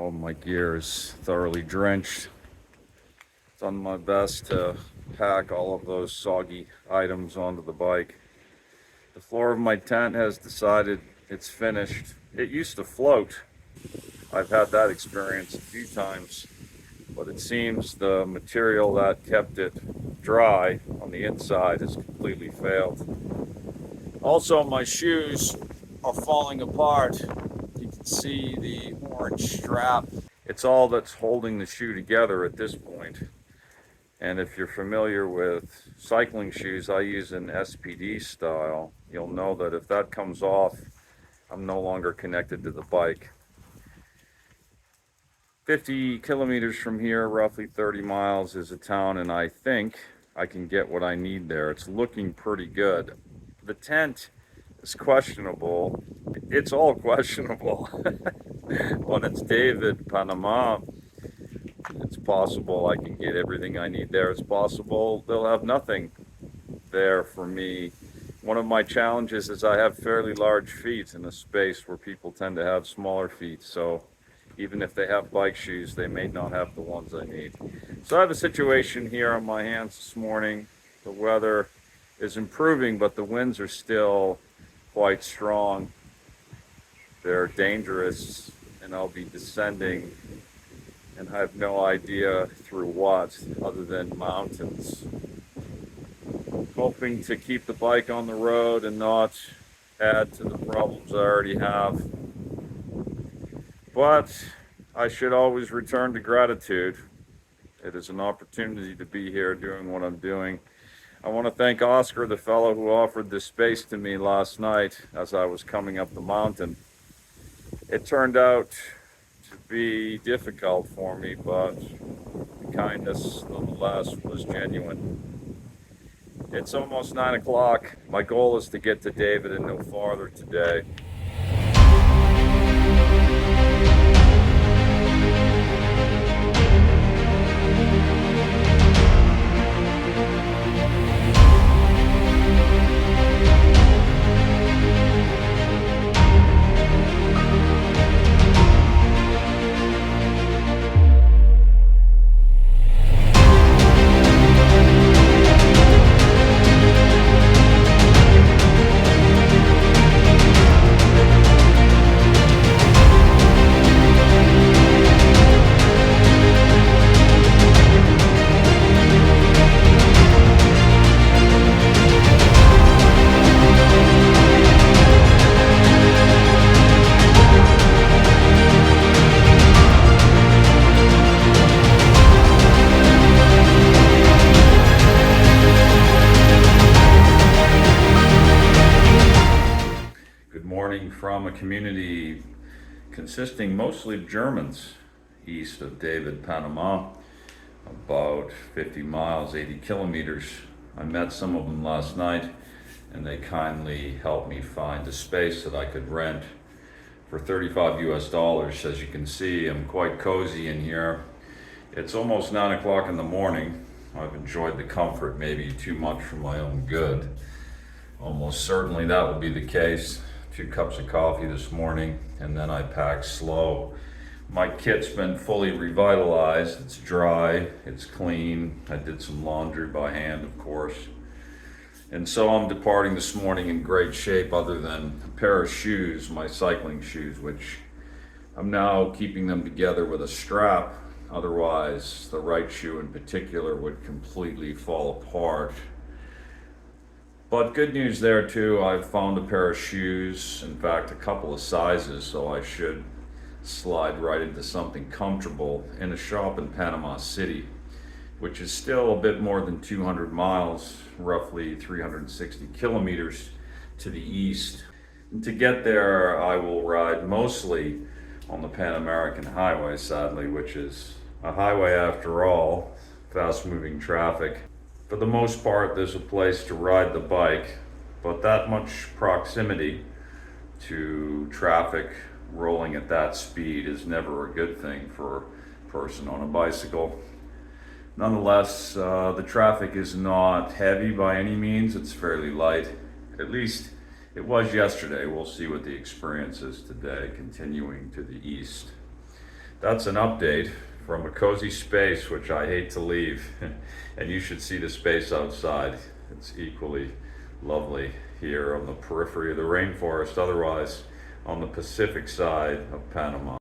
All my gear is thoroughly drenched. Done my best to pack all of those soggy items onto the bike. The floor of my tent has decided it's finished. It used to float. I've had that experience a few times, but it seems the material that kept it dry on the inside has completely failed. Also, my shoes are falling apart. You can see the orange strap. It's all that's holding the shoe together at this point. And if you're familiar with cycling shoes, I use an SPD style. You'll know that if that comes off, I'm no longer connected to the bike. 50 kilometers from here, roughly 30 miles, is a town, and I think I can get what I need there. It's looking pretty good. The tent is questionable. It's all questionable. When it's David, Panama, it's possible I can get everything I need there. It's possible they'll have nothing there for me. One of my challenges is I have fairly large feet in a space where people tend to have smaller feet. So even if they have bike shoes, they may not have the ones I need. So I have a situation here on my hands this morning. The weather is improving, but the winds are still quite strong. They're dangerous, and I'll be descending, and I have no idea through what other than mountains. Hoping to keep the bike on the road and not add to the problems I already have. But I should always return to gratitude. It is an opportunity to be here doing what I'm doing. I want to thank Oscar, the fellow who offered this space to me last night as I was coming up the mountain. It turned out to be difficult for me, but the kindness nonetheless was genuine. It's almost 9 o'clock. My goal is to get to David and no farther today. From a community consisting mostly of Germans east of David, Panama, about 50 miles, 80 kilometers. I met some of them last night, and they kindly helped me find a space that I could rent for $35 US. As you can see, I'm quite cozy in here. It's almost 9 o'clock in the morning. I've enjoyed the comfort, maybe too much for my own good. Almost certainly that will be the case. 2 cups of coffee this morning, and then I pack slow. My kit's been fully revitalized. It's dry, it's clean. I did some laundry by hand, of course. And so I'm departing this morning in great shape, other than a pair of shoes, my cycling shoes, which I'm now keeping them together with a strap. Otherwise, the right shoe in particular would completely fall apart. But good news there too, I've found a pair of shoes, in fact a couple of sizes, so I should slide right into something comfortable in a shop in Panama City, which is still a bit more than 200 miles, roughly 360 kilometers to the east. And to get there, I will ride mostly on the Pan American Highway, sadly, which is a highway after all, fast-moving traffic. For the most part, there's a place to ride the bike, but that much proximity to traffic rolling at that speed is never a good thing for a person on a bicycle. Nonetheless, the traffic is not heavy by any means. It's fairly light. At least it was yesterday. We'll see what the experience is today, continuing to the east. that's an update from a cozy space, which I hate to leave. And you should see the space outside. It's equally lovely here on the periphery of the rainforest, otherwise on the Pacific side of Panama.